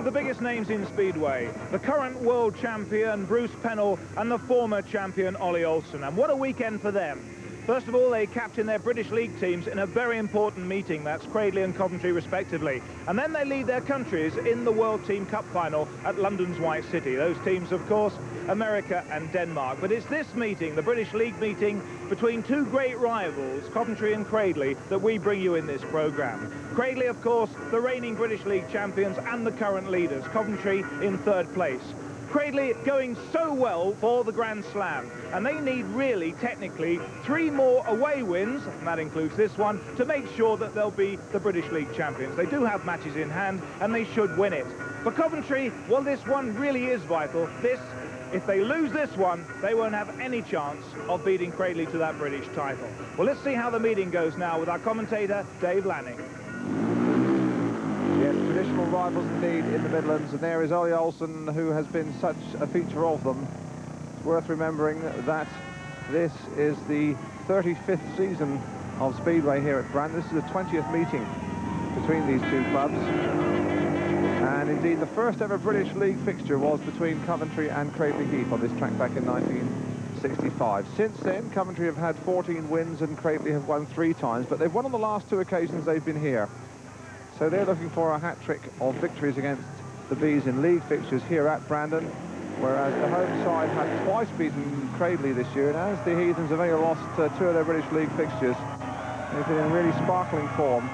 of the biggest names in Speedway, the current world champion Bruce Pennell and the former champion Ollie Olsen. And what a weekend for them. First of all, they captain their British League teams in a very important meeting. That's Cradley and Coventry, respectively. And then they lead their countries in the World Team Cup final at London's White City. Those teams, of course, America and Denmark. But it's this meeting, the British League meeting, between two great rivals, Coventry and Cradley, that we bring you in this programme. Cradley, of course, the reigning British League champions and the current leaders. Coventry in third place. Cradley going so well for the Grand Slam, and they need really, technically, 3 more away wins, and that includes this one, to make sure that they'll be the British League champions. They do have matches in hand, and they should win it. For Coventry, well, this one really is vital. If they lose this one, they won't have any chance of beating Cradley to that British title. Well, let's see how the meeting goes now with our commentator, Dave Lanning. Yes, traditional rivals indeed in the Midlands, and there is Ollie Olsen, who has been such a feature of them. It's worth remembering that this is the 35th season of Speedway here at Brandon. This is the 20th meeting between these two clubs. And indeed, the first ever British League fixture was between Coventry and Cradley Heath on this track back in 1965. Since then, Coventry have had 14 wins and Cradley have won 3 times, but they've won on the last 2 occasions they've been here. So they're looking for a hat-trick of victories against the Bees in league fixtures here at Brandon, whereas the home side had twice beaten Cradley this year, and as the Heathens have only lost 2 of their British League fixtures, they've been in really sparkling form.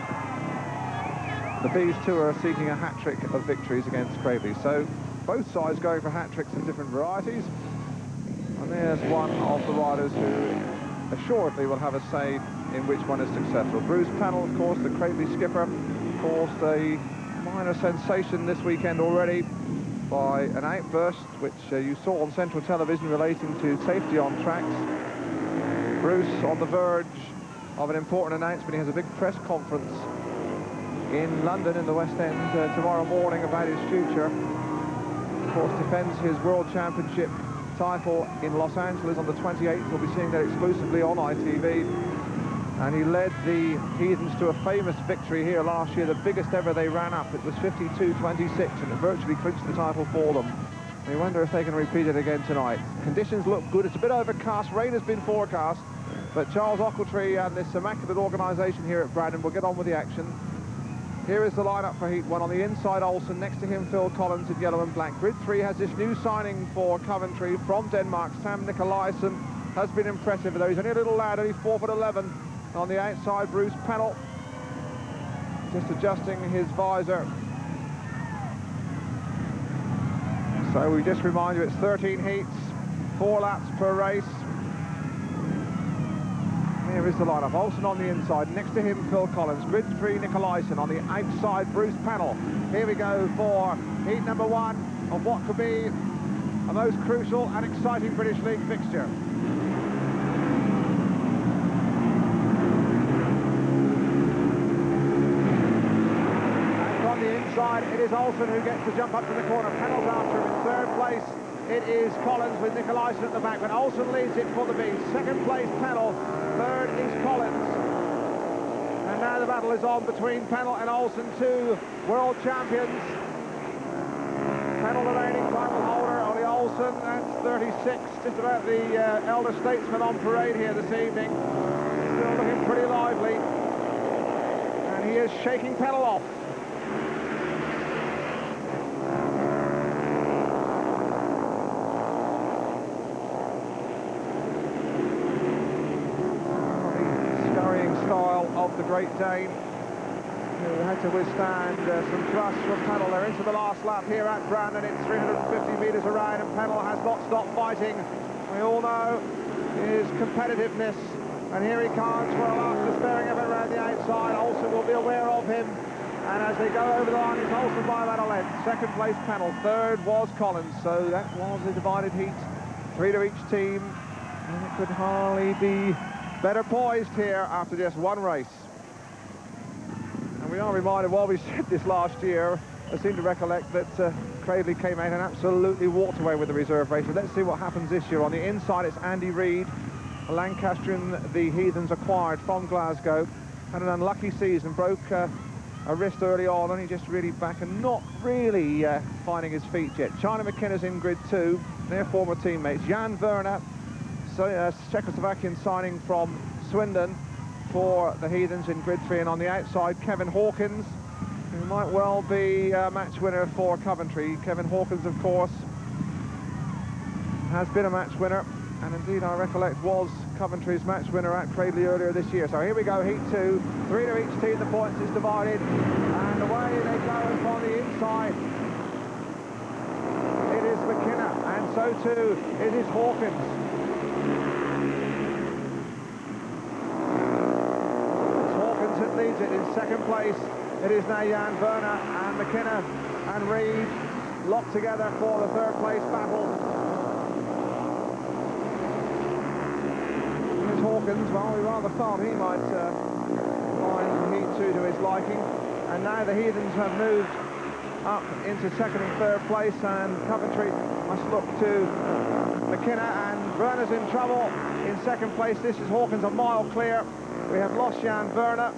The Bees too are seeking a hat-trick of victories against Cradley. So both sides going for hat-tricks of different varieties, and there's one of the riders who assuredly will have a say in which one is successful. Bruce Pennell, of course, the Cradley skipper, caused a minor sensation this weekend already by an outburst which you saw on central television relating to safety on tracks. Bruce on the verge of an important announcement. He has a big press conference in London in the West End tomorrow morning about his future. Of course, defends his World Championship title in Los Angeles on the 28th. We'll be seeing that exclusively on ITV. And he led the Heathens to a famous victory here last year, the biggest ever they ran up. It was 52-26, and it virtually clinched the title for them. We wonder if they can repeat it again tonight. Conditions look good. It's a bit overcast. Rain has been forecast, but Charles Ochiltree and this immaculate organisation here at Brandon will get on with the action. Here is the lineup for Heat 1. On the inside, Olsen. Next to him, Phil Collins in yellow and black. Grid 3 has this new signing for Coventry from Denmark. Sam Nicolaisen has been impressive, though he's only a little lad, only 4'11". On the outside, Bruce Pennell, just adjusting his visor. So we just remind you, it's 13 heats, 4 laps per race. Here is the lineup. Olsen on the inside, next to him Phil Collins. Grid 3, Nicolaisen. On the outside, Bruce Pennell. Here we go for heat number 1 of what could be a most crucial and exciting British League fixture. It is Olsen who gets to jump up to the corner. Pennell's after him in 3rd place. It is Collins with Nicolaisen at the back, but Olsen leads it for the Bees. 2nd place, Pennell. 3rd is Collins. And now the battle is on between Pennell and Olsen, 2 world champions. Pennell, the reigning title holder. Ollie Olsen, that's 36. Just about the elder statesman on parade here this evening. Still looking pretty lively. And he is shaking Pennell off. Of the Great Dane, who had to withstand some thrusts from Pennell. They're into the last lap here at Brandon. It's 350 metres around, and Pennell has not stopped fighting. We all know his competitiveness, and here he comes. Well, after sparing effort around the outside, Olsen will be aware of him, and as they go over the line, it's Olsen by about a length. 2nd place, Pennell. 3rd was Collins, so that was a divided heat, 3 to each team, and it could hardly be better poised here after just 1 race. And we are reminded, while we said this last year, I seem to recollect that Cradley came out and absolutely walked away with the reserve race. So let's see what happens this year. On the inside, it's Andy Reid, a Lancastrian the Heathens acquired from Glasgow. Had an unlucky season, broke a wrist early on, only just really back and not really finding his feet yet. Charlie McKenna's in grid 2, their former teammates. Jan Werner, Czechoslovakian signing from Swindon for the Heathens in grid 3, and on the outside Kevin Hawkins, who might well be a match winner for Coventry. Kevin Hawkins, of course, has been a match winner, and indeed I recollect was Coventry's match winner at Cradley earlier this year. So here we go, heat 2, 3 to each team, the points is divided, and away they go from the inside. It is McKenna, and so too it is Hawkins. It's Hawkins that leads it in second place. It is now Jan Werner and McKenna and Reid locked together for the third place battle. Hawkins, well, we rather thought he might find heat 2 to his liking, and now the Heathens have moved up into second and third place, and Coventry must look to McKenna, and Werner's in trouble in second place. This is Hawkins a mile clear. We have lost Jan Werner,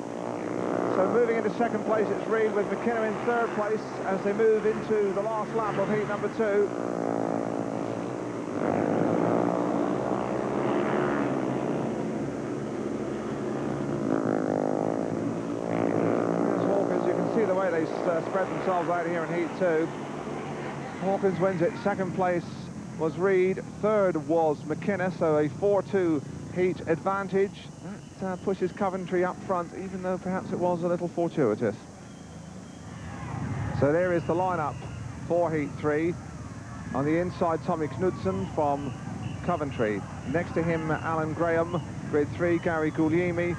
so moving into second place it's Reid with McKenna in third place as they move into the last lap of heat number 2. They spread themselves out here in heat 2. Hawkins wins it. Second place was Reid. Third was McKenna, so a 4-2 heat advantage. That pushes Coventry up front, even though perhaps it was a little fortuitous. So there is the lineup for heat 3. On the inside, Tommy Knudsen from Coventry. Next to him, Alan Graham, grid 3, Gary Guglielmi,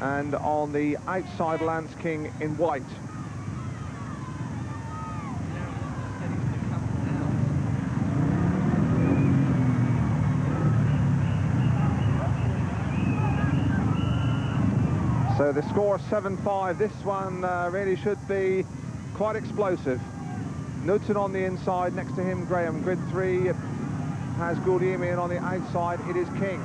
and on the outside, Lance King in white. So the score 7-5. This one really should be quite explosive. Knudsen on the inside, next to him Graham. Grid 3 has Guglielmi, and on the outside it is King.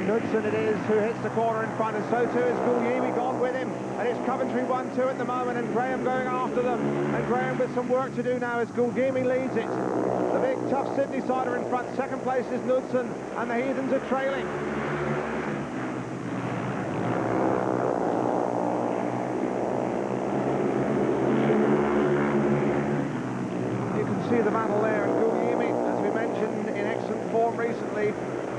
Knudsen it is who hits the corner in front, and so too is Guglielmi gone with him, and it's Coventry 1-2 at the moment, and Graham going after them, and Graham with some work to do now as Guglielmi leads it. The big tough Sydney-sider in front. Second place is Knudsen, and the Heathens are trailing. You can see the battle there, and Guglielmi, as we mentioned, in excellent form recently,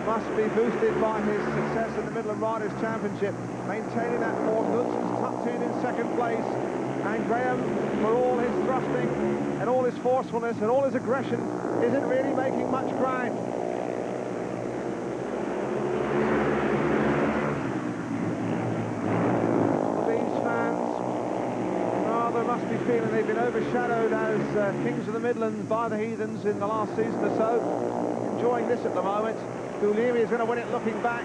must be boosted by his success in the Midland Riders' Championship, maintaining that form. Knudsen's tucked in second place, and Graham, for all his thrusting and all his forcefulness and all his aggression, isn't really making much ground. These fans rather must be feeling they've been overshadowed as Kings of the Midlands by the Heathens in the last season or so. Enjoying this at the moment. Guglielmi is going to win it looking back.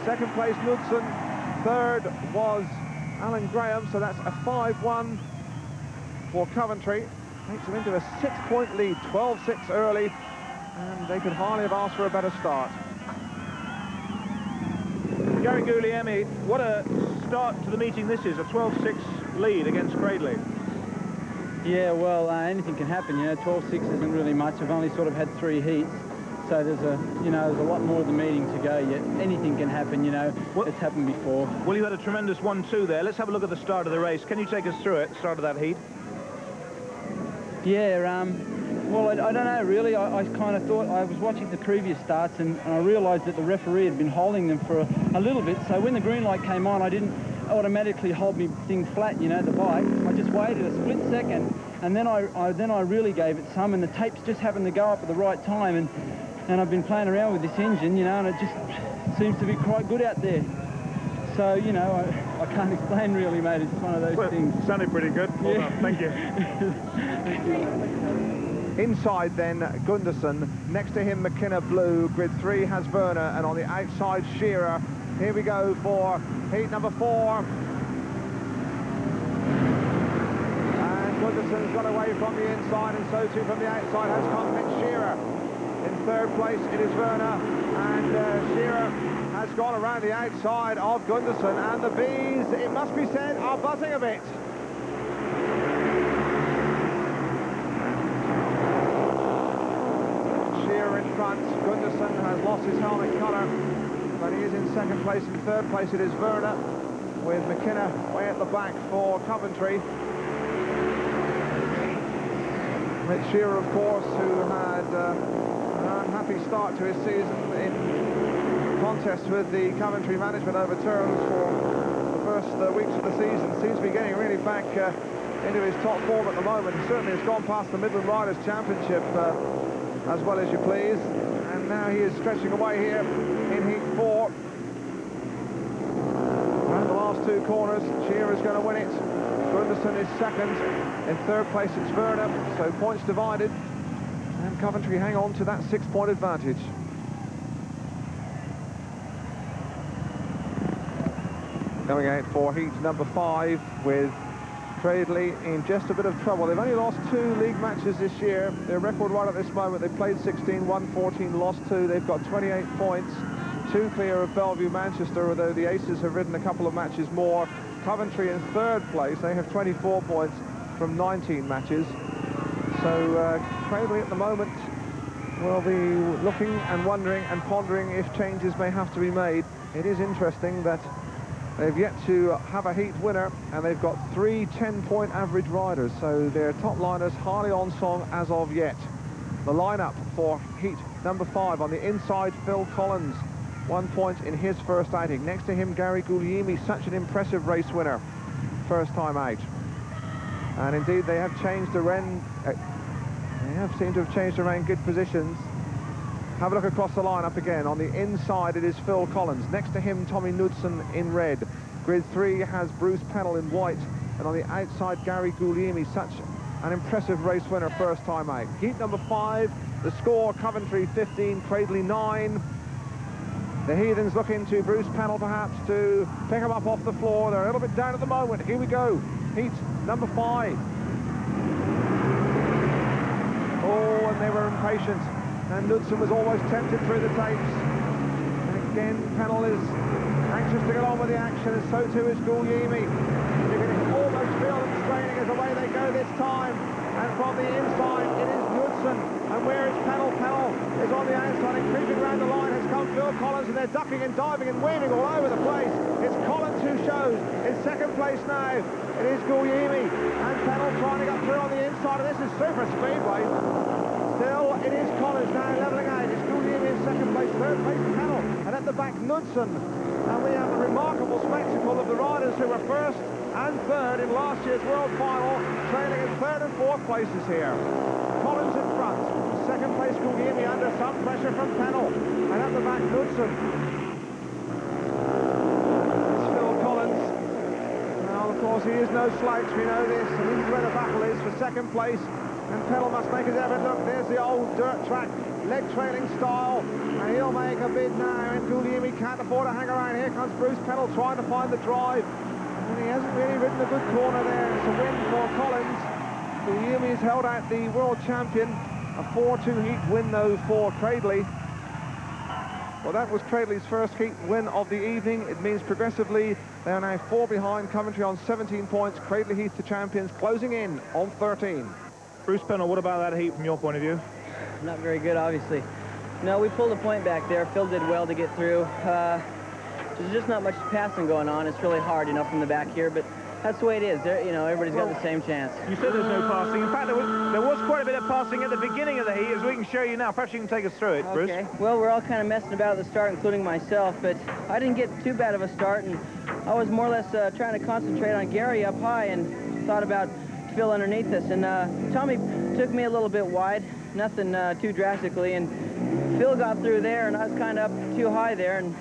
Second place Knudsen. Third was Alan Graham, so that's a 5-1 for Coventry. Takes them into a 6-point lead, 12-6 early, and they could hardly have asked for a better start. Gary Guglielmi, what a start to the meeting this is, a 12-6 lead against Cradley. Yeah, well, anything can happen, you know. 12-6 isn't really much. I've only sort of had 3 heats. So there's there's a lot more of the meeting to go yet. Anything can happen, you know. It's happened before. Well, you had a tremendous 1-2 there. Let's have a look at the start of the race. Can you take us through it, the start of that heat? Yeah, well, I don't know, really. I kind of thought, I was watching the previous starts, and I realised that the referee had been holding them for a little bit. So when the green light came on, I didn't automatically hold me thing flat, you know, the bike. I just waited a split second, and then I really gave it some, and the tapes just happened to go up at the right time, and I've been playing around with this engine, you know, and it just seems to be quite good out there. So, you know, I can't explain really, mate. It's one of those things. Sounded pretty good. Well done. Thank you. Thank you. Inside then, Gunderson. Next to him, McKenna Blue. Grid 3 has Werner, and on the outside, Shearer. Here we go for heat number 4. And Gunderson's got away from the inside, and so too from the outside has come Mitch Shearer. In third place it is Werner, and Shearer has gone around the outside of Gunderson, and the bees, it must be said, are buzzing a bit. Shearer in front. Gunderson has lost his helmet colour, but he is in second place. In third place it is Werner, with McKenna way at the back for Coventry. Mitch Shearer, of course, who had an unhappy start to his season in contest with the Coventry management over terms for the first weeks of the season, seems to be getting really back into his top form at the moment. He certainly has gone past the Midland Riders Championship as well as you please, and now he is stretching away here in Heat 4. Around the last two corners, Shearer's going to win it. Gunderson is second. In third place it's Werner, so points divided, and Coventry hang on to that 6-point advantage. Coming out for heat number 5 with Cradley in just a bit of trouble. They've only lost 2 league matches this year. Their record right at this moment, they played 16, won 14, lost 2. They've got 28 points, 2 clear of Bellevue Manchester, although the Aces have ridden a couple of matches more. Coventry in third place, they have 24 points from 19 matches. So Cradley at the moment will be looking and wondering and pondering if changes may have to be made. It is interesting that they've yet to have a heat winner, and they've got 3 10-point average riders, so their top liners hardly on song as of yet. The lineup for heat number 5: on the inside, Phil Collins, 1 point in his first outing. Next to him, Gary Guglielmi, such an impressive race winner, first time out. And indeed, they have changed the rein. They have seemed to have changed around good positions. Have a look across the lineup again. On the inside, it is Phil Collins. Next to him, Tommy Knudsen in red. Grid 3 has Bruce Pennell in white. And on the outside, Gary Guglielmi, such an impressive race winner, first time out. Heat number 5, the score: Coventry 15, Cradley 9. The Heathens looking to Bruce Pennell perhaps to pick him up off the floor. They're a little bit down at the moment. Here we go. Heat number 5. Oh, and they were impatient. And Knudsen was almost tempted through the tapes. And again, Pennell is anxious to get on with the action, and so too is Guglielmi. You can almost feel them straining as away they go this time. And from the inside, it is Knudsen. And where is Pennell? Pennell is on the outside, and creeping around the line has come Phil Collins, and they're ducking and diving and weaving all over the place. It's Collins who shows. In second place now, it is Guglielmi. And Pennell trying to get through on the inside, and this is super speedway. Still, it is Collins now levelling out. It's Guglielmi in second place, third place Pennell, and at the back Knudsen. And we have the remarkable spectacle of the riders who were first and third in last year's World Final, trailing in third and fourth places here. Collins in front, second place Guglielmi under some pressure from Pennell, and at the back Knudsen. It's Phil Collins. Now, of course, he is no slouch, we know this, and this is where the battle is for second place. And Pennell must make his effort. Look, there's the old dirt track, leg trailing style, and he'll make a bid now, and Guglielmi can't afford to hang around. Here comes Bruce Pennell trying to find the drive, and he hasn't really ridden a good corner there. It's a win for Collins. Guglielmi has held out the world champion. A 4-2 heat win, though, for Cradley. Well, that was Cradley's first heat win of the evening. It means progressively they are now 4 behind Coventry on 17 points. Cradley Heath, the champions, closing in on 13. Bruce Pennell, what about that heat from your point of view? Not very good, obviously. No, we pulled a point back there. Phil did well to get through. There's just not much passing going on. It's really hard, you know, from the back here, but that's the way it is. You know, everybody's got the same chance. You said there's no passing. In fact, there was quite a bit of passing at the beginning of the heat, as we can show you now. Perhaps you can take us through it, Bruce. Okay. Well, we're all kind of messing about at the start, including myself, but I didn't get too bad of a start, and I was more or less trying to concentrate on Gary up high and thought about Phil underneath us, and Tommy took me a little bit wide, nothing too drastically, and Phil got through there, and I was kind of up too high there, and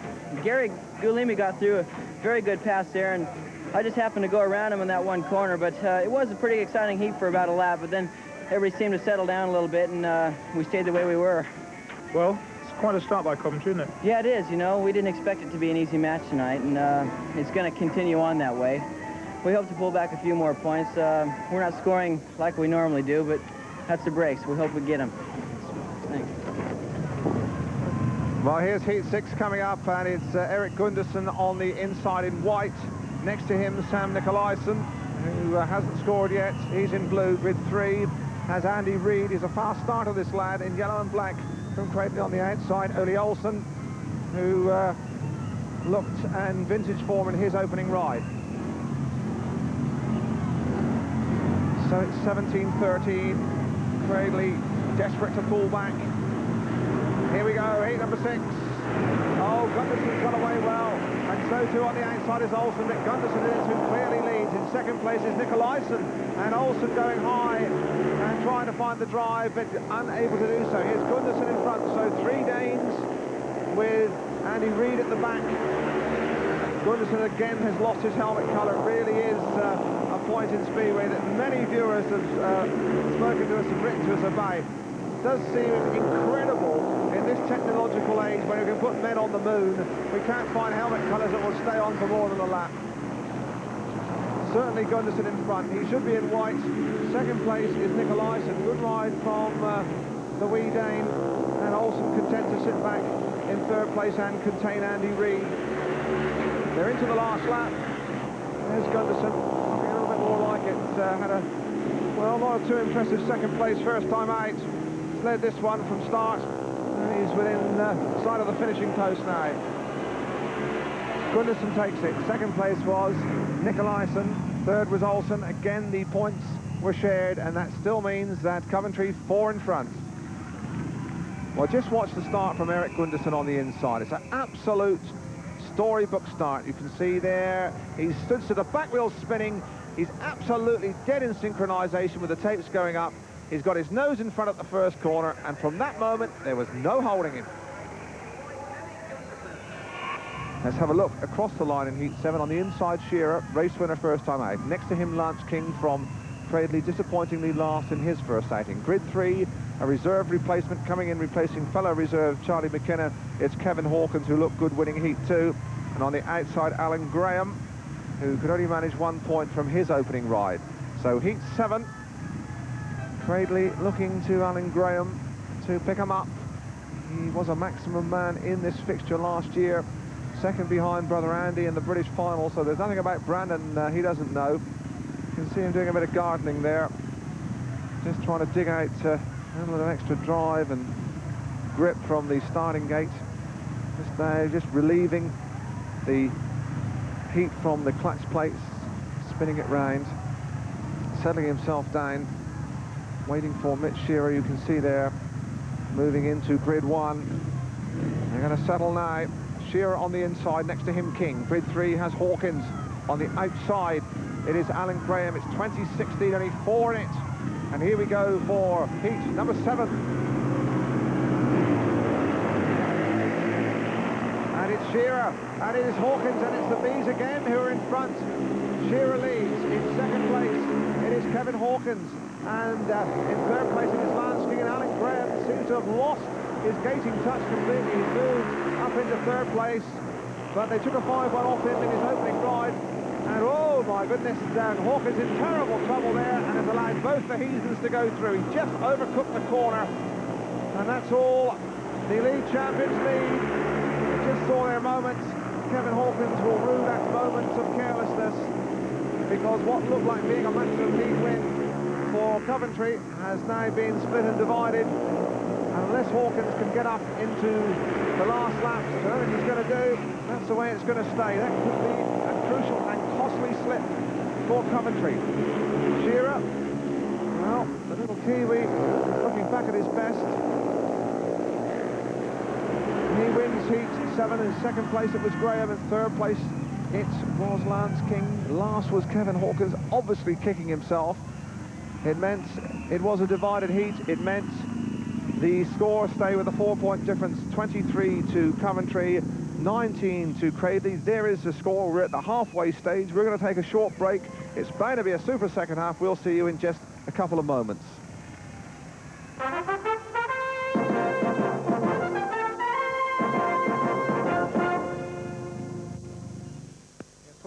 Gary Guglielmi got through a very good pass there, and I just happened to go around him in that one corner, but it was a pretty exciting heat for about a lap, but then everybody seemed to settle down a little bit, and we stayed the way we were. Well, it's quite a start by Coventry, isn't it? Yeah, it is. You know, we didn't expect it to be an easy match tonight, and it's going to continue on that way. we hope to pull back a few more points. We're not scoring like we normally do, but that's the breaks. We hope we get them. Thanks. Well, here's Heat 6 coming up, and it's Eric Gunderson on the inside in white. Next to him, Sam Nicolaisen, who hasn't scored yet. He's in blue. Grid 3 has Andy Reid. He's a fast starter, this lad, in yellow and black from Cradley on the outside. Ole Olsen, who looked in vintage form in his opening ride. So it's 17-13. Cradley desperate to pull back. Here we go, heat number 6. Oh, Gunderson's got away well, and so too on the outside is Olsen, but Gunderson is who clearly leads. In second place is Nicolaisen, and Olsen going high and trying to find the drive, but unable to do so. Here's Gunderson in front, so 3 Danes with Andy Reid at the back. Gunderson again has lost his helmet colour. It really is a point in Speedway that many viewers have spoken to us and written to us about. It does seem incredible in this technological age when you can put men on the moon. We can't find helmet colours that will stay on for more than a lap. Certainly Gunderson in front. He should be in white. Second place is Nicolaisen. Good ride from the wee Dane. And Olsen content to sit back in third place and contain Andy Reid. They're into the last lap. There's Gunderson. Something a little bit more like it. Had a, well, not too impressive second place first time out. He's led this one from start. And he's within sight of the finishing post now. Gunderson takes it. Second place was Nicolaisen. Third was Olsen. Again, the points were shared, and that still means that Coventry 4 in front. Well, just watch the start from Eric Gunderson on the inside. It's an absolute storybook start. You can see there, he stood to the back wheel spinning. He's absolutely dead in synchronization with the tapes going up. He's got his nose in front at the first corner, and from that moment, there was no holding him. Let's have a look across the line in Heat 7 on the inside. Shearer, race winner first time out. Next to him, Lance King from Cradley, disappointingly last in his first outing. Grid 3, a reserve replacement coming in, replacing fellow reserve Charlie McKenna. It's Kevin Hawkins, who looked good winning Heat 2. And on the outside, Alan Graham, who could only manage 1 point from his opening ride. So Heat 7, Cradley looking to Alan Graham to pick him up. He was a maximum man in this fixture last year. Second behind brother Andy in the British final, so there's nothing about Brandon he doesn't know. You can see him doing a bit of gardening there. Just trying to dig out a little bit of extra drive and grip from the starting gate. Just relieving the heat from the clutch plates, spinning it round, settling himself down, waiting for Mitch Shearer, you can see there, moving into grid 1. They're going to settle now. Shearer on the inside, next to him King. Grid 3 has Hawkins. On the outside, it is Alan Graham. It's 2016, only 4 in it. And here we go for heat number 7. And it's Shearer, and it is Hawkins, and it's the Bees again who are in front. Shearer leads. In second place, it is Kevin Hawkins. And in third place, it is Lance King, and Alan Graham seems to have lost his gating touch completely. He's moved up into third place, but they took a 5-1 off him in his opening ride. And oh my goodness, Hawkins in terrible trouble there, and has allowed both the Heathens to go through. He just overcooked the corner, and that's all. The lead champions lead. They just saw their moment. Kevin Hawkins will rue that moment of carelessness, because what looked like being a maximum heat win for Coventry has now been split and divided. And unless Hawkins can get up into the last lap, so anything he's going to do, that's the way it's going to stay. That could be a crucial and costly slip for Coventry. Shearer, well, the little Kiwi looking back at his best. He wins Heat 7. In second place it was Graham. In third place it was Lance King. Last was Kevin Hawkins, obviously kicking himself. It meant it was a divided heat. It meant the score stay with a 4-point difference, 23 to Coventry, 19 to Cradley. There is the score. We're at the halfway stage. We're going to take a short break. It's bound to be a super second half. We'll see you in just a couple of moments.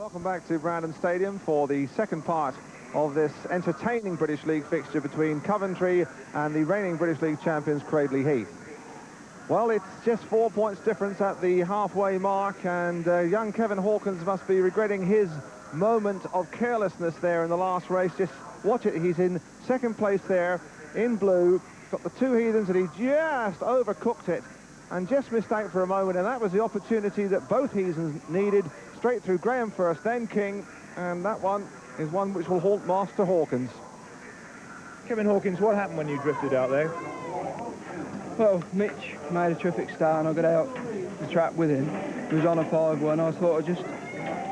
Welcome back to Brandon Stadium for the second part of this entertaining British League fixture between Coventry and the reigning British League champions Cradley Heath. Well, it's just 4 points difference at the halfway mark, and young Kevin Hawkins must be regretting his moment of carelessness there in the last race. Just watch it, he's in second place there in blue, got the two heathens, and he just overcooked it and just missed out for a moment, and that was the opportunity that both heathens needed. Straight through Graham first, then King, and that one is one which will haunt Master Hawkins. Kevin Hawkins, what happened when you drifted out there? Well, Mitch made a terrific start and I got out the trap with him. He was on a 5-1. I thought I'd just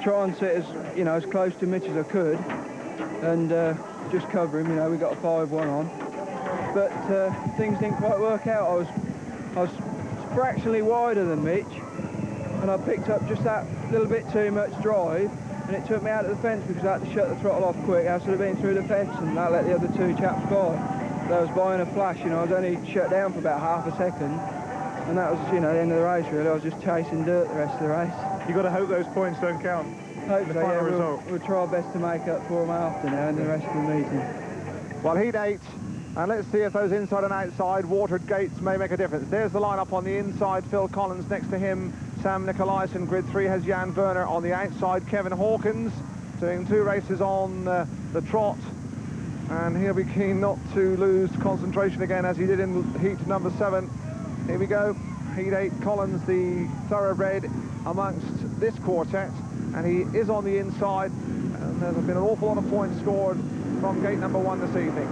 try and sit as close to Mitch as I could and just cover him. We got a 5-1 on. But things didn't quite work out. I was fractionally wider than Mitch, and I picked up just that little bit too much drive, and it took me out of the fence because I had to shut the throttle off quick. I should have been through the fence and that let the other two chaps by. I was buying a flash, I was only shut down for about half a second, and that was, the end of the race, really. I was just chasing dirt the rest of the race. You've got to hope those points don't count. Hope so, yeah. We'll try our best to make up for them after now in the rest of the meeting. Well, heat 8, and let's see if those inside and outside watered gates may make a difference. There's the lineup on the inside, Phil Collins next to him, Sam Nicolaisen. Grid 3 has Jan Werner on the outside, Kevin Hawkins doing two races on the trot. And he'll be keen not to lose concentration again as he did in heat number 7. Here we go, heat 8, Collins, the thoroughbred amongst this quartet, and he is on the inside, and there's been an awful lot of points scored from gate number 1 this evening.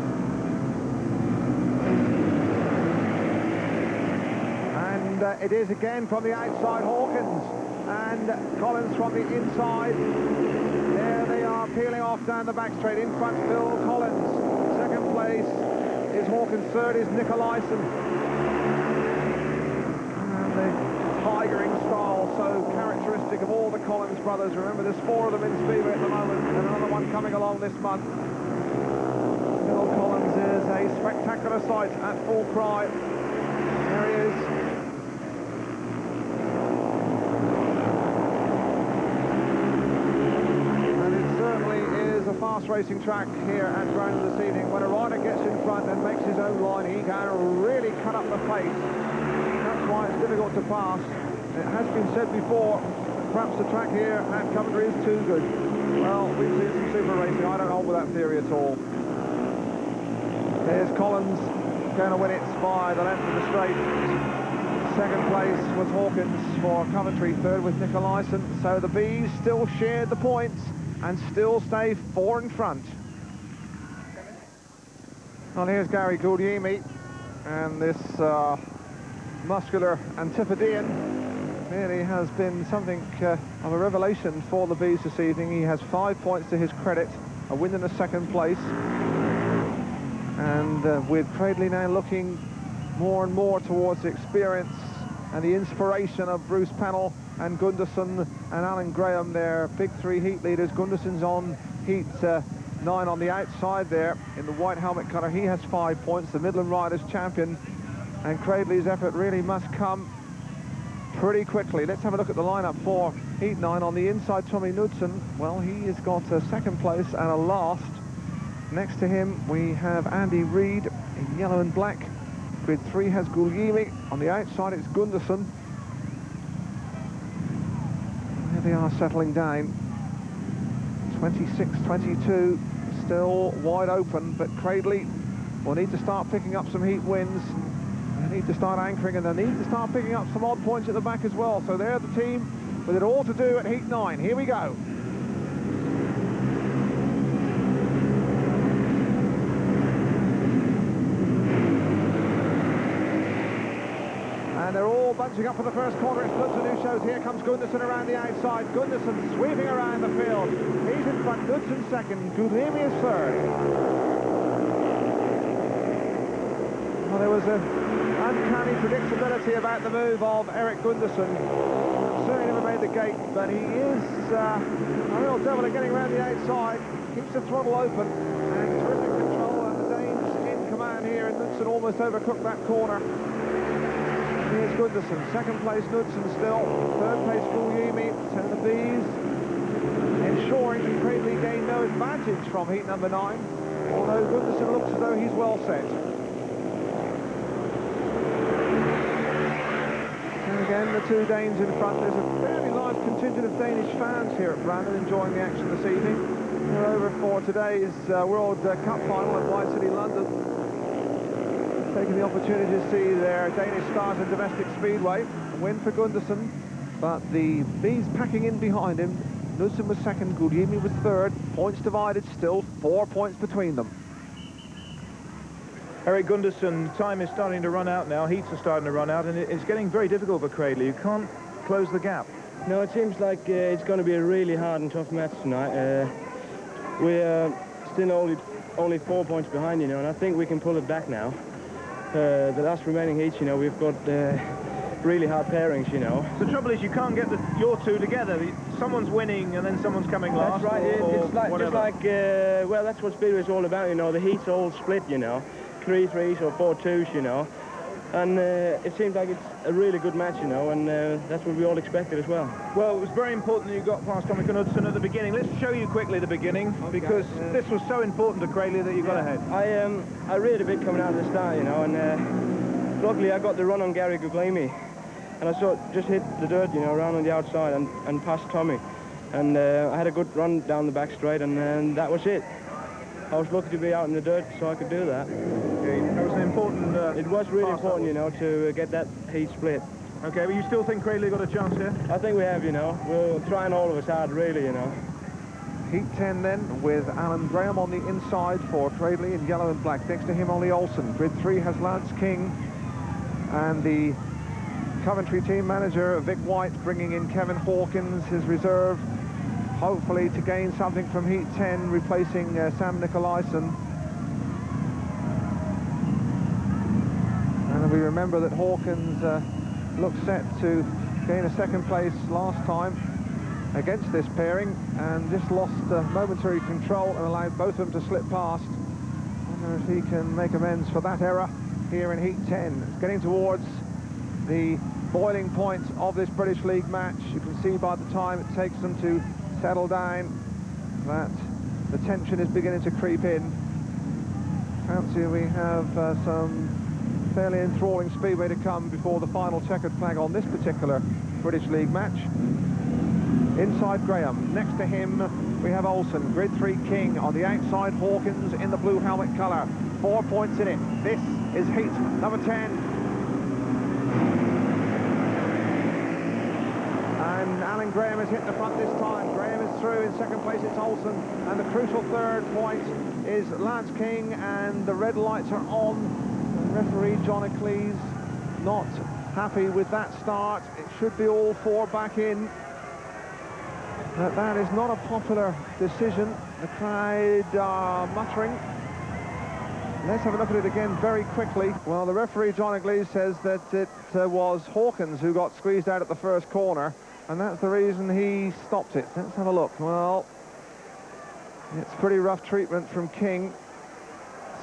And it is again from the outside, Hawkins and Collins from the inside. There they are, peeling off down the back straight. In front, Phil Collins. Second place is Hawkins. Third is Nicolaisen. And the tigering style, so characteristic of all the Collins brothers. Remember, there's 4 of them in Speedway at the moment, and another one coming along this month. Phil Collins is a spectacular sight at full cry. There he is. Fast racing track here at Brandon this evening. When a rider gets in front and makes his own line, he can really cut up the pace. That's why it's difficult to pass. It has been said before, perhaps the track here at Coventry is too good. Well, we've seen some super racing. I don't hold with that theory at all. There's Collins going to win it by the length of the straight. Second place was Hawkins for Coventry, third with Nicolaisen. So the Bees still shared the points and still stay 4 in front. Well, here's Gary Guglielmi, and this muscular Antipodean really has been something of a revelation for the Bees this evening. He has 5 points to his credit, a win in the second place, and with Cradley now looking more and more towards the experience and the inspiration of Bruce Pennell and Gunderson and Alan Graham, their big 3 heat leaders. Gunderson's on heat 9 on the outside there in the white helmet colour. He has 5 points, the Midland Riders champion, and Cradley's effort really must come pretty quickly. Let's have a look at the lineup for heat 9. On the inside, Tommy Knudsen. Well, he has got a second place and a last. Next to him we have Andy Reid in yellow and black. Grid 3 has Guglielmi. On the outside it's Gunderson. There they are settling down. 26-22, still wide open, but Cradley will need to start picking up some heat wins. They need to start anchoring, and they need to start picking up some odd points at the back as well. So they're the team with it all to do at heat 9. Here we go. And they're all bunching up for the first corner. It's Knudsen who shows. Here comes Gunderson around the outside. Gunderson sweeping around the field. He's in front. Knudsen second. Guglielmi is third. Well, there was an uncanny predictability about the move of Eric Gunderson. Certainly never made the gate, but he is a real devil at getting around the outside. Keeps the throttle open and terrific control, and the Danes in command here, and Knudsen almost overcooked that corner. Here's Gunderson, second place Knudsen still, third place Guglielmi, 10 of the Bees. ensuring that Cradley gain no advantage from heat number 9, although Gundersen looks as though he's well set. And again, the two Danes in front. There's a fairly large contingent of Danish fans here at Brandon enjoying the action this evening. They're over for today's World Cup final at White City, London. Taking the opportunity to see their Danish stars in domestic speedway. A win for Gundersen, but the Bees packing in behind him. Knudsen was second, Guglielmi was third. Points divided still, 4 points between them. Eric Gundersen, time is starting to run out now. Heats are starting to run out, and it's getting very difficult for Cradley. You can't close the gap. No, it seems like it's going to be a really hard and tough match tonight. We're still only 4 points behind, you know, and I think we can pull it back now. The last remaining heats, you know, we've got really hard pairings, you know. The trouble is you can't get your two together. Someone's winning and then someone's coming last. That's right. It's like, just like, well, that's what Speedway is all about, you know. The heats all split, you know. 3 3s or 4 2s, you know. And it seems like it's a really good match, you know, and that's what we all expected as well. Well, it was very important that you got past Tommy Knudsen at the beginning. Let's show you quickly the beginning, because this was so important to Cradley that you got ahead. I reared a bit coming out of the start, you know, and luckily I got the run on Gary Guglielmi, and I just hit the dirt, you know, around on the outside and past Tommy. And I had a good run down the back straight, and that was it. I was lucky to be out in the dirt so I could do that. Okay, that was an important... it was really important, you know, to get that heat split. Okay, but you still think Cradley got a chance here? I think we have, you know. We're trying all of us hard, really, you know. Heat 10 then, with Alan Graham on the inside for Cradley in yellow and black. Next to him, Ollie Olsen. Grid 3 has Lance King. And the Coventry team manager, Vic White, bringing in Kevin Hawkins, his reserve, hopefully to gain something from Heat 10, replacing Sam Nicolaisen. And we remember that Hawkins looked set to gain a second place last time against this pairing, and just lost momentary control and allowed both of them to slip past. I wonder if he can make amends for that error here in Heat 10. It's getting towards the boiling point of this British League match. You can see by the time it takes them to settle down that the tension is beginning to creep in. Fancy we have some fairly enthralling speedway to come before the final checkered flag on this particular British League match. Inside Graham, next to him we have Olsen, grid 3 King, on the outside Hawkins in the blue helmet colour. 4 points in it. This is heat number 10. And Alan Graham has hit the front this time. Graham is through. In second place it's Olsen, and the crucial third point is Lance King, and the red lights are on. And referee John Eccles not happy with that start. It should be all 4 back in. But that is not a popular decision. The crowd are muttering. Let's have a look at it again very quickly. Well, the referee John Eccles says that it was Hawkins who got squeezed out at the first corner, and that's the reason he stopped it. Let's have a look. Well, it's pretty rough treatment from King.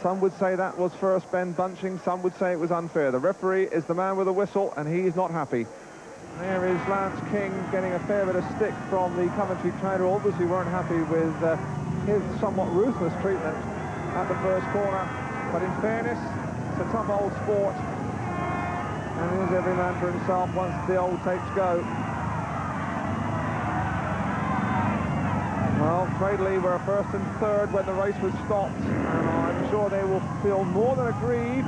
Some would say that was first bend bunching, some would say it was unfair. The referee is the man with a whistle, and he's not happy. There is Lance King getting a fair bit of stick from the Coventry crowd, who obviously weren't happy with his somewhat ruthless treatment at the first corner. But in fairness, it's a tough old sport, and it is every man for himself once the old tapes go. Well, Cradley were first and third when the race was stopped, and I'm sure they will feel more than aggrieved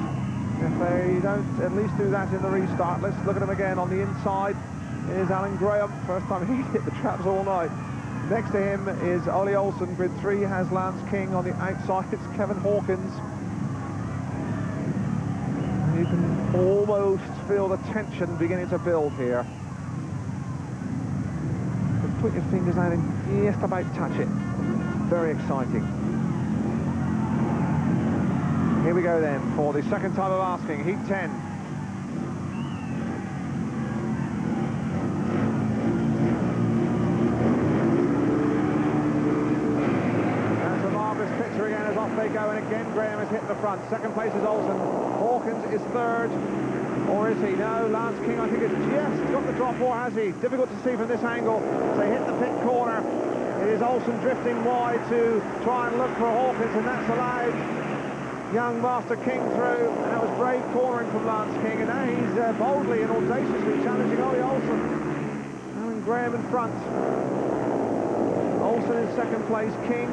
if they don't at least do that in the restart. Let's look at him again. On the inside is Alan Graham. First time he's hit the traps all night. Next to him is Ollie Olsen. Grid 3 has Lance King. On the outside it's Kevin Hawkins. You can almost feel the tension beginning to build here. You put your fingers out and just about touch it. Very exciting. Here we go then for the second time of asking, Heat 10. That's a marvellous picture again as off they go, and again Graham has hit the front. Second place is Olsen. Hawkins is third. Or is he? No, Lance King, I think, has just got the drop, or has he? Difficult to see from this angle. They hit the pit corner. It is Olsen drifting wide to try and look for Hawkins, and that's allowed young Master King through, and that was brave cornering from Lance King, and now he's boldly and audaciously challenging Ollie Olsen. And Graham in front. Olsen in second place, King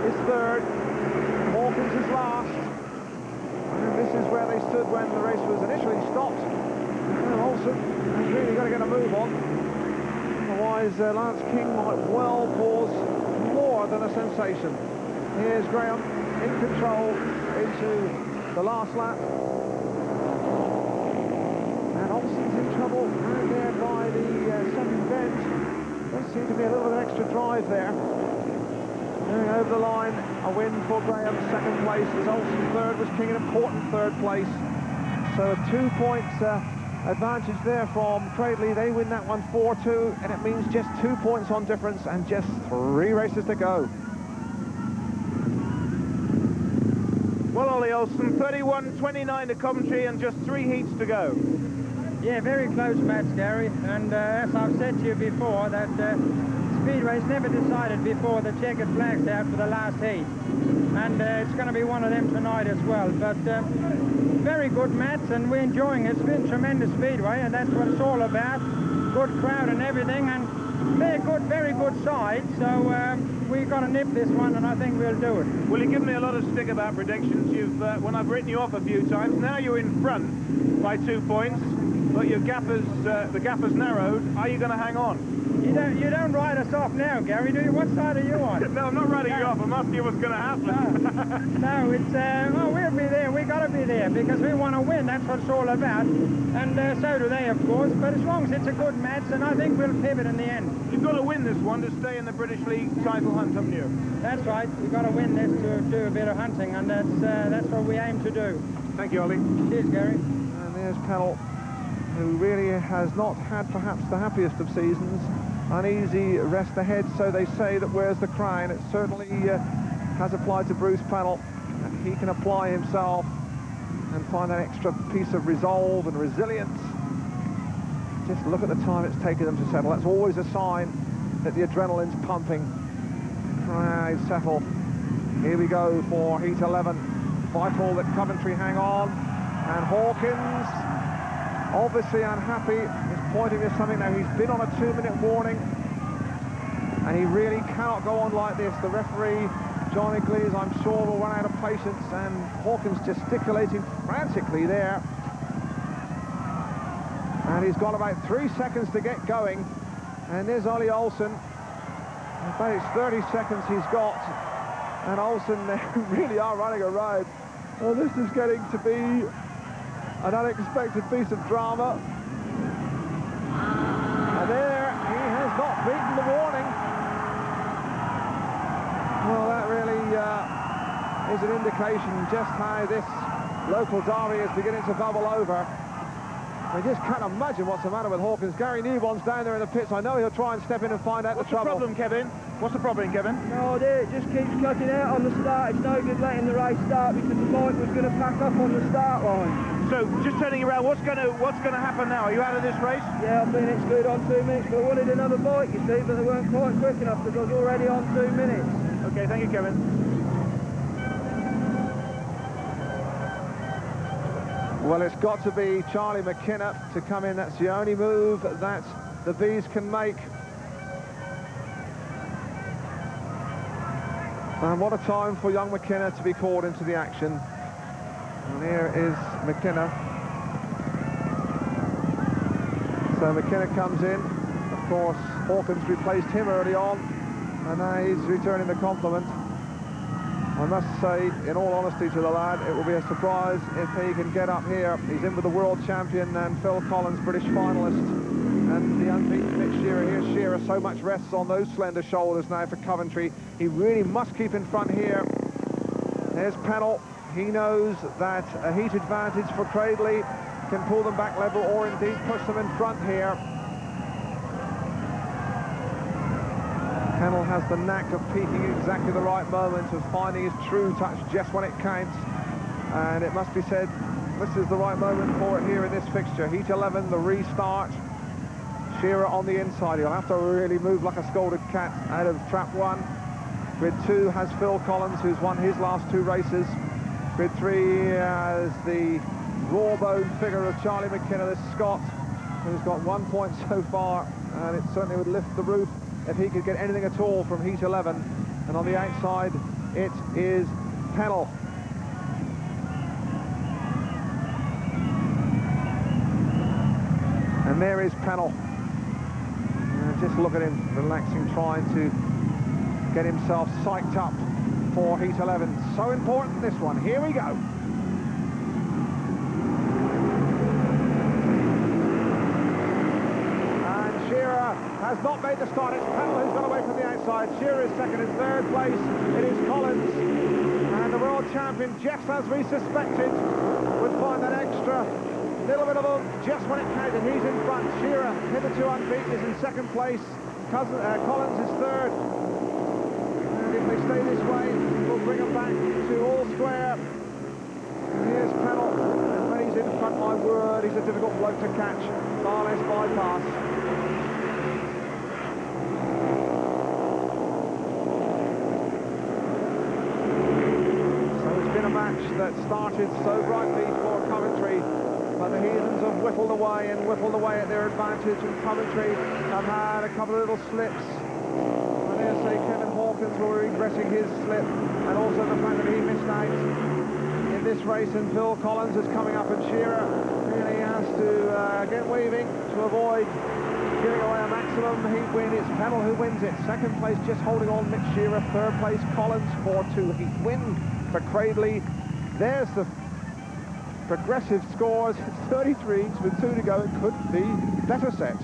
is third, Hawkins is last. And this is where they stood when the race was initially stopped. And Olsen has really got to get a move on. Otherwise, Lance King might well cause more than a sensation. Here's Graham in control into the last lap. And Olsen's in trouble right there by the second bend. There seemed to be a little bit of extra drive there. Going over the line, a win for Graham, second place. As Olsen third, was King an important third place. So a 2 points advantage there from Cradley. They win that one 4-2, and it means just 2 points on difference and just 3 races to go. Well, Ollie Olsen, 31-29 to Coventry and just 3 heats to go. Yeah, very close match, Gary. And as I've said to you before, that Speedway's never decided before the checkered flag's out for the last heat. And it's going to be one of them tonight as well. But very good match, and we're enjoying it. It's been tremendous Speedway, and that's what it's all about. Good crowd and everything, and very good side. So we've got to nip this one, and I think we'll do it. Well, you give me a lot of stick about predictions. You've when I've written you off a few times. Now you're in front by 2 points, but your gap has the gap has narrowed. Are you going to hang on? You don't write us off now, Gary, do you? What side are you on? No, I'm not writing you off. I'm asking you what's going to happen. No, it's we'll be there. We've got to be there because we want to win. That's what it's all about, and so do they, of course. But as long as it's a good match, and I think we'll pivot in the end. You've got to win this one to stay in the British League title hunt, haven't you? That's right. We've got to win this to do a bit of hunting, and that's what we aim to do. Thank you, Ollie. Cheers, Gary. And there's Pennell, who really has not had perhaps the happiest of seasons. Uneasy rest ahead, so they say, that wears the crown. It certainly has applied to Bruce Pennell, and he can apply himself and find that extra piece of resolve and resilience. Just look at the time it's taken them to settle. That's always a sign that the adrenaline's pumping. Right, settle. Here we go for Heat 11. Vital that Coventry hang on, and Hawkins, obviously unhappy, is pointing to something now. He's been on a 2-minute warning, and he really cannot go on like this. The referee, John Iglesias, I'm sure, will run out of patience, and Hawkins gesticulating frantically there. And he's got about 3 seconds to get going. And there's Ollie Olsen. About it's 30 seconds he's got. And Olsen, they really are running a ride. Well, this is getting to be an unexpected piece of drama. And there, he has not beaten the warning. Well, that really is an indication just how this local derby is beginning to bubble over. I just can't imagine what's the matter with Hawkins. Gary Newbon's down there in the pits. I know he'll try and step in and find out the trouble. What's the problem, Kevin? What's the problem, Kevin? No, it just keeps cutting out on the start. It's no good letting the race start because the bike was going to pack up on the start line. So, just turning around, what's going to happen now? Are you out of this race? Yeah, I've been excluded on 2 minutes, but I wanted another bike, you see, but they weren't quite quick enough because I was already on 2 minutes. Okay, thank you, Kevin. Well, it's got to be Charlie McKenna to come in. That's the only move that the Bees can make. And what a time for young McKenna to be called into the action. And here is McKenna. So McKenna comes in. Of course, Hawkins replaced him early on, and now he's returning the compliment. I must say, in all honesty to the lad, it will be a surprise if he can get up here. He's in with the world champion and Phil Collins, British finalist, and the unbeaten Mick Shearer. Here's Shearer, so much rests on those slender shoulders now for Coventry. He really must keep in front here. There's Pennell. He knows that a heat advantage for Cradley can pull them back level or indeed push them in front here. Pennell has the knack of peaking exactly the right moment, of finding his true touch just when it counts. And it must be said, this is the right moment for it here in this fixture. Heat 11, the restart. Shearer on the inside. He'll have to really move like a scolded cat out of trap 1. Grid 2 has Phil Collins, who's won his last 2 races. Grid 3 has the raw-boned figure of Charlie McKenna, this Scot, who's got 1 point so far, and it certainly would lift the roof if he could get anything at all from Heat 11. And on the outside, it is Pennell. And there is Pennell. Just look at him relaxing, trying to get himself psyched up for Heat 11. So important, this one. Here we go. And Shearer has not made the start. It's Pennell who's got away from the outside. Shearer is second. In third place, it is Collins. And the world champion, just as we suspected, would find that extra little bit of a just when it counted. He's in front. Shearer, hitherto unbeaten, is in second place. Collins is third. And if they stay this way, we'll bring them back to all square. And here's Pennell. And when he's in front, my word, he's a difficult bloke to catch. Far less bypass. So it's been a match that started so brightly for Coventry. But the Heathens have whittled away at their advantage, and Coventry have had a couple of little slips. And there's, say, Kevin Hawkins will be regretting his slip, and also the fact that he missed out in this race, and Phil Collins is coming up, and Shearer really has to get waving to avoid giving away a maximum Heat win. It's Pennell who wins it. Second place just holding on, Mick Shearer. Third place, Collins, 4-2 Heat win for Cradley. There's the progressive scores. It's 33 with 2 to go. It could be better set.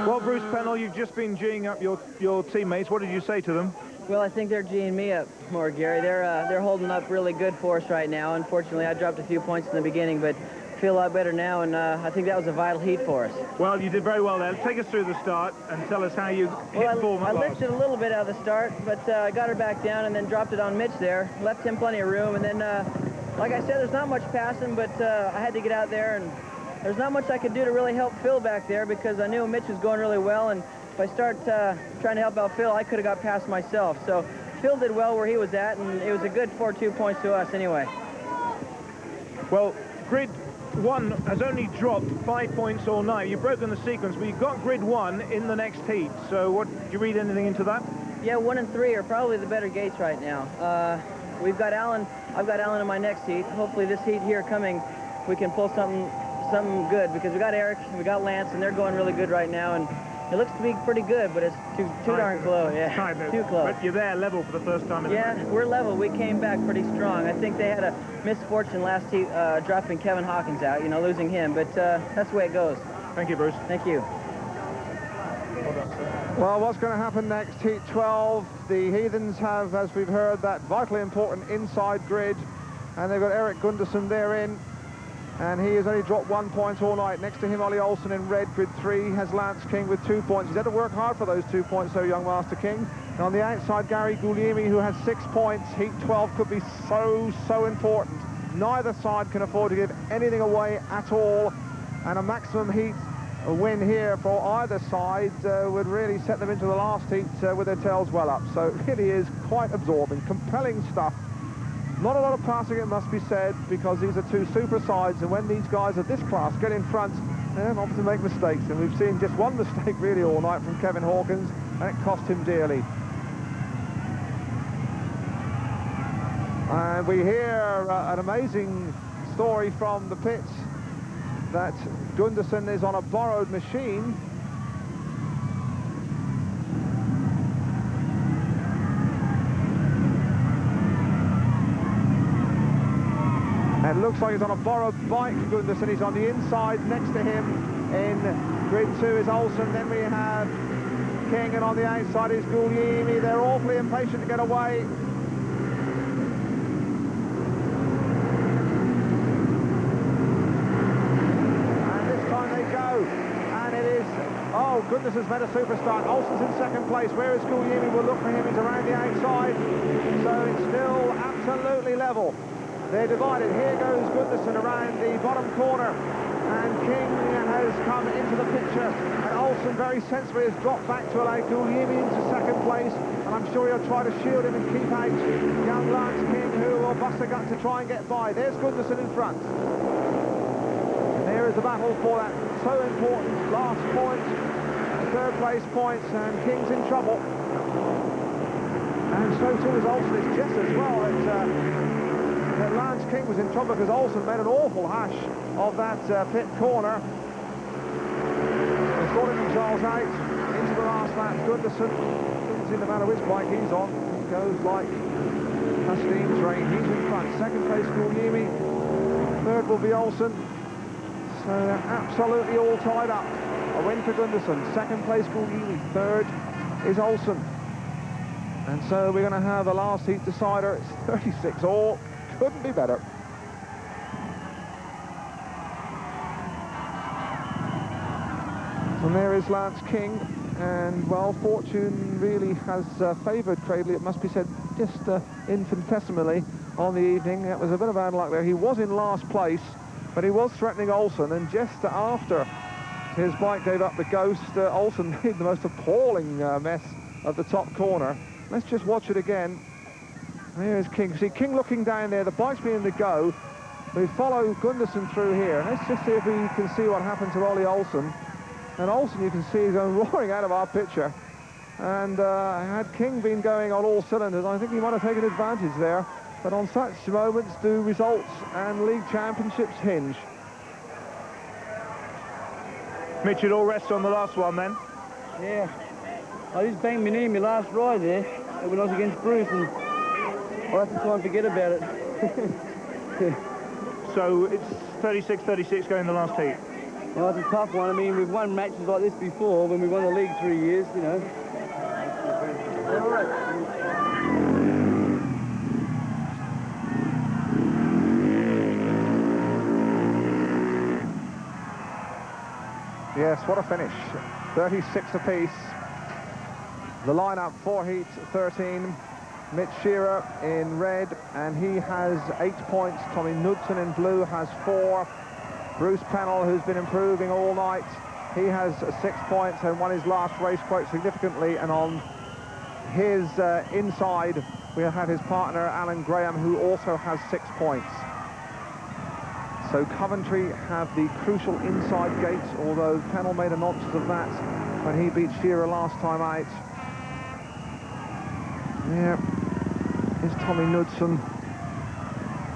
Well, Bruce Pennell, you've just been geeing up your teammates. What did you say to them? Well, I think they're geeing me up more, Gary. They're holding up really good for us right now. Unfortunately, I dropped a few points in the beginning, but feel a lot better now, and I think that was a vital heat for us. Well, you did very well there. Take us through the start and tell us how you hit form at I last. lifted a little bit out of the start, but I got her back down and then dropped it on Mitch there. Left him plenty of room, and then, like I said, there's not much passing, but I had to get out there, and there's not much I could do to really help Phil back there because I knew Mitch was going really well, and if I start trying to help out Phil, I could have got past myself. So Phil did well where he was at, and it was a good 4-2 points to us anyway. Well, Grid 1 has only dropped 5 points all night. You've broken the sequence, but you've got Grid 1 in the next heat. So what, do you read anything into that? Yeah, 1 and 3 are probably the better gates right now. We've got Alan. I've got Alan in my next heat. Hopefully this heat here coming, we can pull something good because we got Eric and we got Lance, and they're going really good right now. And it looks to be pretty good, but it's too darn close. Yeah, too close. But you're there level for the first time in the race. We're level. We came back pretty strong. I think they had a misfortune last heat, dropping Kevin Hawkins out, losing him. But that's the way it goes. Thank you, Bruce. Thank you. Well, what's going to happen next? Heat 12. The Heathens have, as we've heard, that vitally important inside grid. And they've got Eric Gunderson there in. And he has only dropped 1 point all night. Next to him, Ollie Olsen in red. Grid 3 has Lance King with 2 points. He's had to work hard for those 2 points, though, young Master King. And on the outside, Gary Guglielmi, who has 6 points. Heat 12 could be so important. Neither side can afford to give anything away at all. And a maximum heat win here for either side would really set them into the last heat with their tails well up. So it really is quite absorbing, compelling stuff. Not a lot of passing, it must be said, because these are two super sides, and when these guys of this class get in front, they don't often make mistakes, and we've seen just one mistake really all night from Kevin Hawkins, and it cost him dearly. And we hear an amazing story from the pits that Gunderson is on a borrowed machine. It looks like he's on a borrowed bike, Gunderson. He's on the inside. Next to him in grid 2 is Olsen. Then we have King, and on the outside is Guglielmi. They're awfully impatient to get away. And this time they go. And it is, oh, goodness, has made a super start. Olsen's in second place. Where is Guglielmi? We'll look for him. He's around the outside. So it's still absolutely level. They're divided. Here goes Gunderson around the bottom corner. and King has come into the picture, and Olsen very sensibly has dropped back to allow Guglielmi into second place, and I'm sure he'll try to shield him and keep out young Lance King, who will bust a gut to try and get by. There's Gunderson in front. And there is the battle for that so important last point, third place points, and King's in trouble. And so too is Olsen. It's just as well that Lance King was in trouble, because Olsen made an awful hash of that pit corner. They're sorting themselves out into the last lap. Gunderson, doesn't seem to matter which bike he's on, he goes like a steam train. He's in front. Second place Guglielmi, third will be Olsen. So they're absolutely all tied up. A win for Gunderson, second place Guglielmi, third is Olsen. And so we're going to have a last heat decider. It's 36 all. Couldn't be better. And there is Lance King. And, well, fortune really has favoured Cradley, it must be said, just infinitesimally on the evening. That was a bit of bad luck there. He was in last place, but he was threatening Olsen. And just after his bike gave up the ghost, Olsen made the most appalling mess of the top corner. Let's just watch it again. There's King. See King looking down there, the bike's being the go. We follow Gunderson through here. Let's just see if we can see what happened to Ollie Olsen. And Olsen, you can see, is going roaring out of our picture. And had King been going on all cylinders, I think he might have taken advantage there. But on such moments do results and league championships hinge. Mitch, it all rests on the last one then? Yeah. I just banged my knee in my last ride there when I was against Bruce, and I'll have to try and forget about it. So it's 36-36 going the last heat. Well, it's a tough one. I mean, we've won matches like this before when we won the league 3 years, you know. Yes, what a finish. 36 apiece. The lineup for Heat 13. Mitch Shearer in red, and he has 8 points. Tommy Knudsen in blue has 4. Bruce Pennell, who's been improving all night, he has 6 points and won his last race quite significantly. And on his inside, we'll have his partner Alan Graham, who also has 6 points. So Coventry have the crucial inside gates, although Pennell made a nonsense of that when he beat Shearer last time out. Yeah, here's Tommy Knudsen,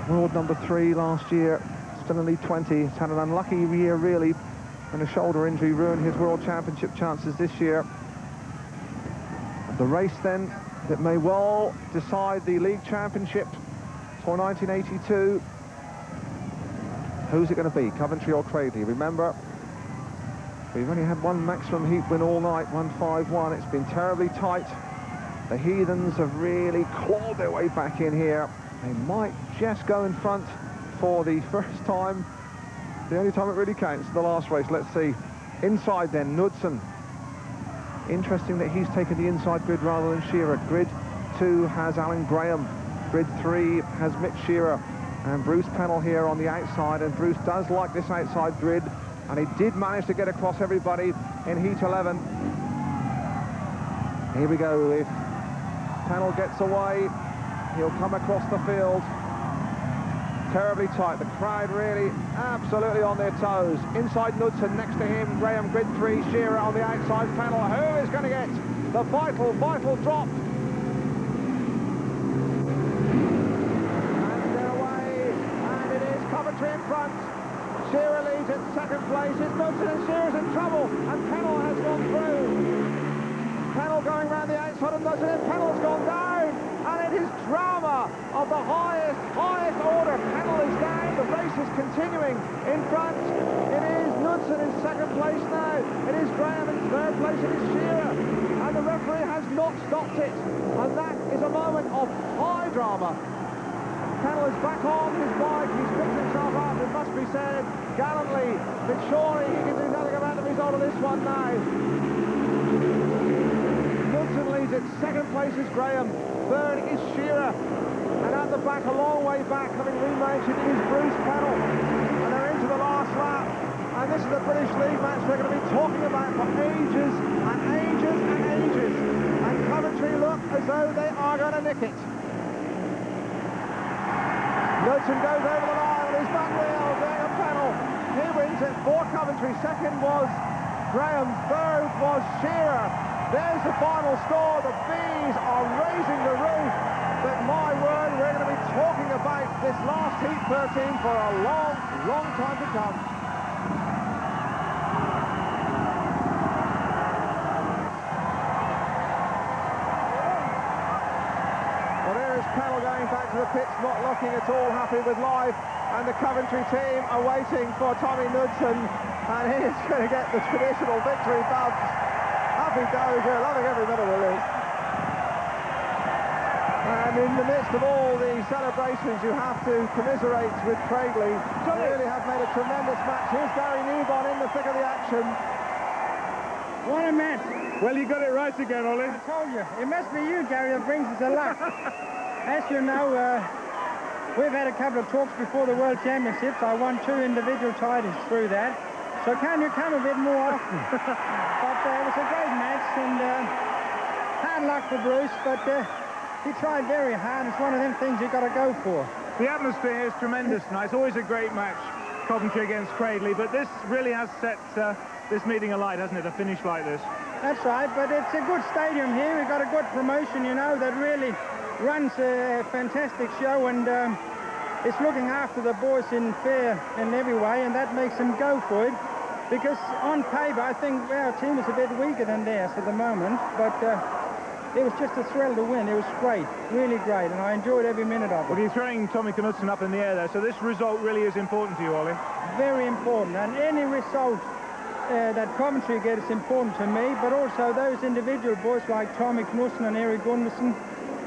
world number 3 last year, still only 20. He's had an unlucky year, really, and a shoulder injury ruined his world championship chances this year. The race, then, that may well decide the league championship for 1982. Who's it going to be, Coventry or Cradley? Remember, we've only had one maximum heat win all night, 1-5-1. It's been terribly tight. The Heathens have really clawed their way back in here. They might just go in front for the first time. The only time it really counts, the last race. Let's see. Inside then, Knudsen. Interesting that he's taken the inside grid rather than Shearer. Grid 2 has Alan Graham. Grid 3 has Mitch Shearer. And Bruce Pennell here on the outside. And Bruce does like this outside grid. And he did manage to get across everybody in Heat 11. Here we go. If Pennell gets away, he'll come across the field. Terribly tight. The crowd really absolutely on their toes. Inside Knudsen, next to him Graham, grid 3, Shearer on the outside. Pennell, who is going to get the vital drop? And they're away, and it is Coventry in front. Shearer leads in second place. It's Knudsen, and Shearer's in trouble, and Pennell has gone through. Pennell going round the outside of Knudsen, and Pennell's gone down. And it is drama of the highest order. Pennell is down. The race is continuing in front. It is Knudsen in second place now. It is Graham in third place. It is Shearer. And the referee has not stopped it. And that is a moment of high drama. Pennell is back on his bike. He's picked himself up, it must be said, gallantly. But surely he can do nothing about the result of this one now. Knudsen leads it. Second place is Graham. Third is Shearer. And at the back, a long way back, having remounted, is Bruce Pennell. And they're into the last lap. And this is a British League match they're going to be talking about for ages and ages and ages. And Coventry look as though they are going to nick it. Knudsen goes over the line on his back wheel, doing a pedal. He wins it for Coventry. Second was Graham, third was Shearer. There's the final score. The bees are raising the roof. But my word, we're going to be talking about this last heat 13 for a long, long time to come. Well, there is Pennell going back to the pitch, not looking at all happy with life. And the Coventry team are waiting for Tommy Knudsen, and he is going to get the traditional victory bumps. Happy goes, we're loving every minute of this. And in the midst of all the celebrations, you have to commiserate with Cradley. They really have made a tremendous match. Here's Gary Newborn in the thick of the action. What a match. Well, you got it right again, Ollie. I told you. It must be you, Gary, that brings us the luck. As you know, we've had a couple of talks before the World Championships. I won 2 individual titles through that. So can you come a bit more often? But it was a great match, and hard luck for Bruce, but he tried very hard. It's one of them things you've got to go for. The atmosphere here is tremendous tonight. It's always a great match, Coventry against Cradley, but this really has set this meeting alight, hasn't it, a finish like this? That's right, but it's a good stadium here. We've got a good promotion, you know, that really runs a fantastic show, and it's looking after the boys in every way, and that makes them go for it. Because on paper, I think our team is a bit weaker than theirs at the moment, but it was just a thrill to win. It was great, really great, and I enjoyed every minute of it. Well, you're throwing Tommy Knudsen up in the air there, so this result really is important to you, Ollie. Very important, and any result that Coventry get is important to me, but also those individual boys like Tommy Knudsen and Eric Gunderson,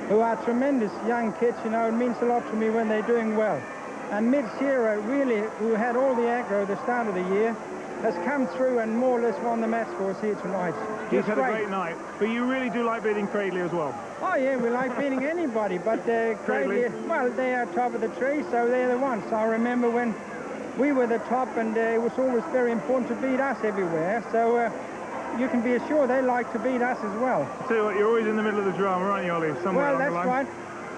who are tremendous young kids, you know, it means a lot to me when they're doing well. And Mid Shearer, really, who had all the aggro at the start of the year, has come through and more or less won the match for us here tonight. He's had a great night, but you really do like beating Cradley as well. Oh yeah, we like beating anybody, but Cradley, well, they are top of the tree, so they're the ones. I remember when we were the top, and it was always very important to beat us everywhere, so you can be assured they like to beat us as well. I tell you what, you're always in the middle of the drama, aren't you, Ollie? Somewhere well, that's right.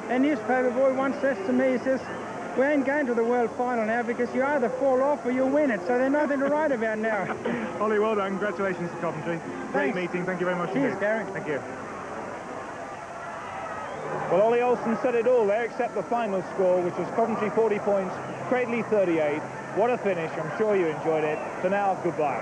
A newspaper boy once says to me, he says, we ain't going to the world final now because you either fall off or you win it, so there's nothing to write about now. Ollie, well done. Congratulations to Coventry. Great meeting. Thank you very much. Cheers, Gary. Thank you. Well, Ollie Olsen said it all there, except the final score, which was Coventry 40 points, Cradley 38. What a finish. I'm sure you enjoyed it. So now, goodbye.